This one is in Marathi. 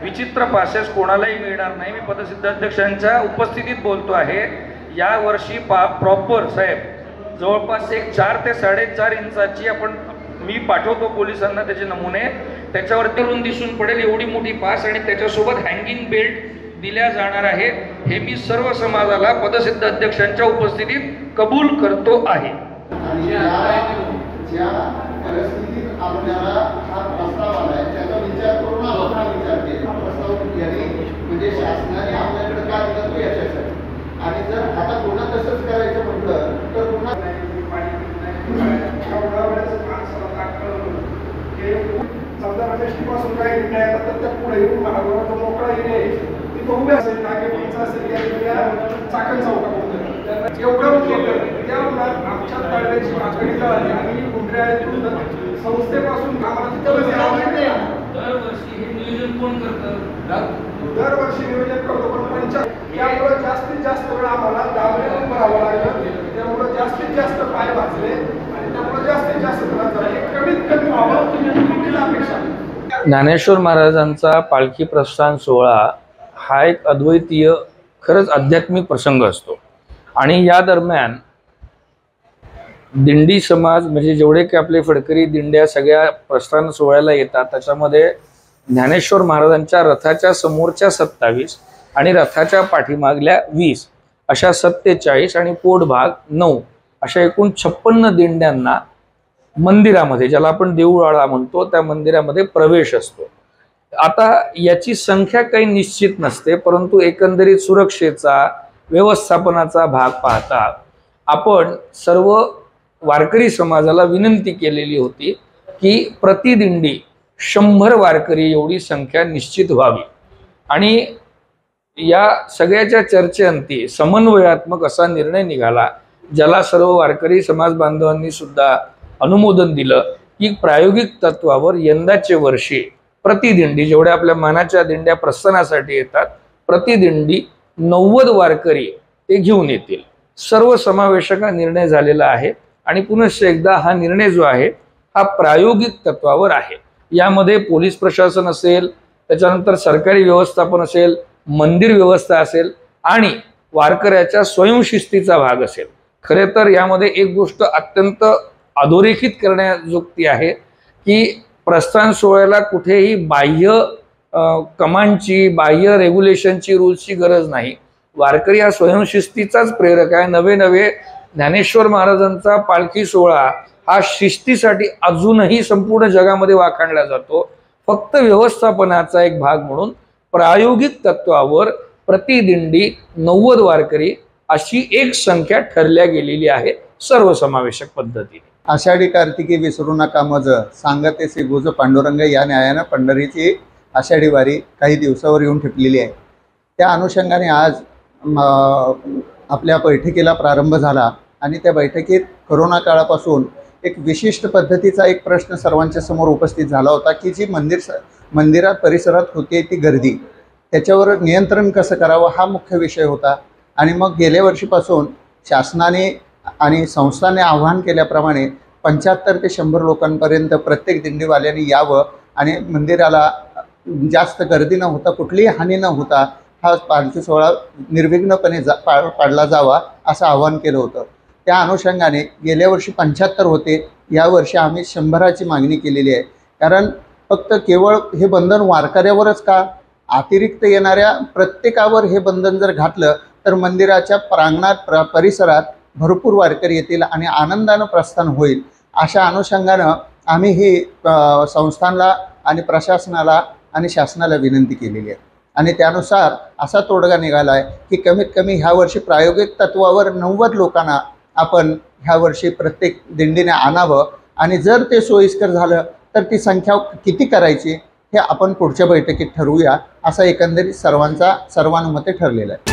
विचित्र पासेस कोणालाही मिळणार नाही। मी पदसिद्ध अध्यक्षांच्या उपस्थितीत बोलतो आहे। या वर्षी प्रॉपर साहेब जवळपास एक 4 ते 4.5 इंचाची मी पाठवतो पोलिसांना त्याचे नमुने, त्याच्यावरती दिसून पडेल एवढी मोठी पास आणि त्याच्यासोबत हँगिंग बेल्ट दिल्या जाणार आहे। हे मी सर्व समाजाला पदसिद्ध अध्यक्षांच्या उपस्थितीत कबूल करतो आहे। ज्या परिस्थितीत आपल्याला हा प्रस्ताव आलाय त्याचा विचार करून आपण हा विचार केला। प्रस्ताव यांनी म्हणजे शासनाने आपल्याकडे काय दिलं तो याच्यासाठी, आणि जर आता पुन्हा तसंच करायचं म्हटलं तर पुन्हा समजा पासून काही निर्णय येतात तर त्या पुढे येऊन महागोराचा मोकळा येणे तिथं उभे असेल नागे पंच असेल या चाकण चौकामध्ये एवढं केलं त्यामुळे आमच्या तळव्याची मागणी झाली आणि गुंडऱ्यातून संस्थेपासून आम्हाला दरवर्षी हे नियोजन कोण करतं? दरवर्षी नियोजन करतो, पण पंचायत त्यामुळे जास्तीत जास्त वेळ आम्हाला दाबून भरावं लागलं, त्यामुळे जास्तीत जास्त पाय वाचले आणि त्यामुळे जास्तीत जास्त त्रास झाला। हे कमीत कमी व्हावं ही अपेक्षा। ज्ञानेश्वर महाराजांचा पालखी प्रस्थान सोहळा हा एक अद्वितीय खरंच आध्यात्मिक प्रसंग असतो आणि या दरम्यान दिंडी समाज म्हणजे जेवढे की आपले फडकरी दिंड्या सगळ्या प्रस्थान सोहळ्याला येतात त्याच्यामध्ये ज्ञानेश्वर महाराजांच्या रथाच्या समोरच्या 27 आणि रथाच्या पाठीमागल्या 20 अशा 47 आणि पोटभाग 9 अशा एकूण 56 दिंड्यांना मंदिरामध्ये, ज्याला आपण देऊळवाडा म्हणतो, त्या मंदिरामध्ये प्रवेश असतो। आता याची संख्या काही निश्चित नसते, परंतु एकंदरीत सुरक्षेचा व्यवस्थापनाचा भाग पाहता आपण सर्व वारकरी समाजाला विनंती केलेली होती की प्रतिदिंडी 100 वारकरी एवढी संख्या निश्चित व्हावी आणि या सगळ्याच्या चर्चेअंती समन्वयात्मक असा निर्णय निघाला, ज्याला सर्व वारकरी समाज बांधवांनी सुद्धा अनुमोदन दिलं की प्रायोगिक तत्वावर यंदाचे वर्षी प्रतिदिंडी जेवढ्या आपल्या मानाच्या दिंड्या प्रस्थानासाठी येतात प्रतिदिंडी 90 वारकरी ते घेऊन येतील। सर्व समावेशक निर्णय झालेला आहे आणि पुनश्च एकदा हा निर्णय जो आहे हा प्रायोगिक तत्वावर आहे। यामध्ये पोलीस प्रशासन असेल, त्याच्यानंतर सरकारी व्यवस्थापन असेल, मंदिर व्यवस्था असेल आणि वारकऱ्याच्या स्वयंशिस्तीचा भाग असेल। खरे तर यामध्ये एक गोष्ट अत्यंत अधोरेखित करण्याजोगती आहे की प्रस्थान सोहळ्याला कुठेही बाह्य कमांडची, बाह्य रेग्युलेशनची, रूल्सची गरज नाही। वारकरी हा स्वयंशिस्तीचाच प्रेरक आहे। नवे ज्ञानेश्वर महाराजांचा पालखी सोहळा हा शिस्तीसाठी अजूनही संपूर्ण जगामध्ये वाखाणला जातो। फक्त व्यवस्थापनाचा एक भाग म्हणून प्रायोगिक तत्वावर प्रतिदिंडी 90 वारकरी अशी एक संख्या ठरल्या गेलेली आहे सर्वसमावेशक पद्धतीने। आषाढी कार्तिकी विसरू नका मज सांगते से गुज पांडुरंग या न्यायानं पंढरीची आषाढी वारी काही दिवसावर येऊन ठेपलेली आहे। त्या अनुषंगाने आज आपल्या बैठकीला प्रारंभ झाला आणि त्या बैठकीत कोरोना काळापासून एक विशिष्ट पद्धतीचा एक प्रश्न सर्वांच्या समोर उपस्थित झाला होता की जी मंदिरात परिसरात होते ती गर्दी, त्याच्यावर नियंत्रण कसं करावं हा मुख्य विषय होता। आणि मग गेल्या वर्षीपासून शासनाने आणि संस्थाने आवाहन केल्याप्रमाणे 75 ते 100 लोकांपर्यंत प्रत्येक दिंडीवाल्यांनी यावं आणि मंदिराला जास्त गर्दी न होता, कुठलीही हानी न होता हा पालखी सोहळा निर्विघ्नपणे पाडला जावा असं आवाहन केलं होतं। त्या अनुषंगाने गेल्या वर्षी 75 होते, यावर्षी आम्ही 100ची मागणी केलेली आहे। कारण फक्त केवळ हे बंधन वारकऱ्यावरच का, अतिरिक्त येणाऱ्या प्रत्येकावर हे बंधन जर घातलं तर मंदिराच्या प्रांगणात परिसरात भरपूर वारकरी येतील आणि आनंदानं प्रस्थान होईल। अशा अनुषंगानं आम्ही ही संस्थांना आणि प्रशासनाला आणि शासनाला विनंती केलेली आहे आणि त्यानुसार असा तोडगा निघाला आहे की कमीत कमी ह्या वर्षी प्रायोगिक तत्वावर 90 लोकांना आपण ह्या वर्षी प्रत्येक दिंडीने आणावं आणि जर ते सोयीस्कर झालं तर ती संख्या किती करायची हे आपण पुढच्या बैठकीत ठरवूया, असा एकंदरीत सर्वानुमते ठरलेलं आहे।